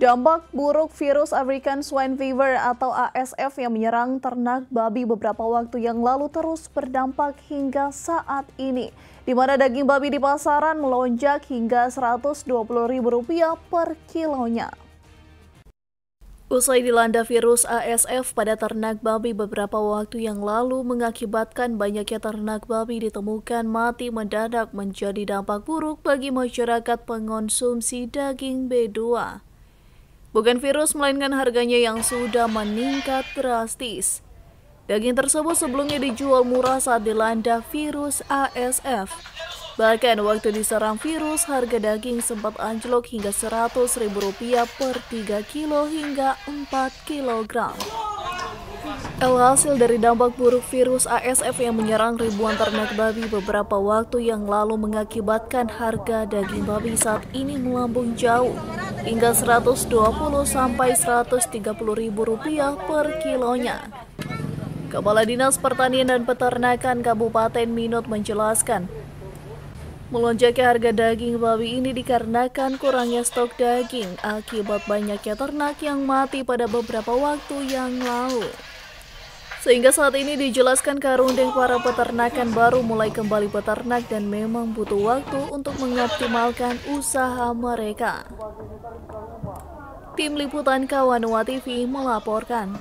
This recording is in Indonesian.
Dampak buruk virus African Swine Fever atau ASF yang menyerang ternak babi beberapa waktu yang lalu terus berdampak hingga saat ini, di mana daging babi di pasaran melonjak hingga Rp120.000 per kilonya. Usai dilanda virus ASF pada ternak babi beberapa waktu yang lalu mengakibatkan banyaknya ternak babi ditemukan mati mendadak menjadi dampak buruk bagi masyarakat pengonsumsi daging B2. Bukan virus, melainkan harganya yang sudah meningkat drastis. Daging tersebut sebelumnya dijual murah saat dilanda virus ASF. Bahkan waktu diserang virus, harga daging sempat anjlok hingga Rp100.000 per 3 kilo hingga 4 kilogram. Alhasil dari dampak buruk virus ASF yang menyerang ribuan ternak babi beberapa waktu yang lalu mengakibatkan harga daging babi saat ini melambung jauh hingga Rp120 sampai Rp130.000 per kilonya. Kepala Dinas Pertanian dan Peternakan Kabupaten Minot menjelaskan, melonjaknya harga daging babi ini dikarenakan kurangnya stok daging akibat banyaknya ternak yang mati pada beberapa waktu yang lalu. Sehingga saat ini dijelaskan Karundeng para peternakan baru mulai kembali peternak dan memang butuh waktu untuk mengoptimalkan usaha mereka. Tim Liputan Kawanua TV melaporkan.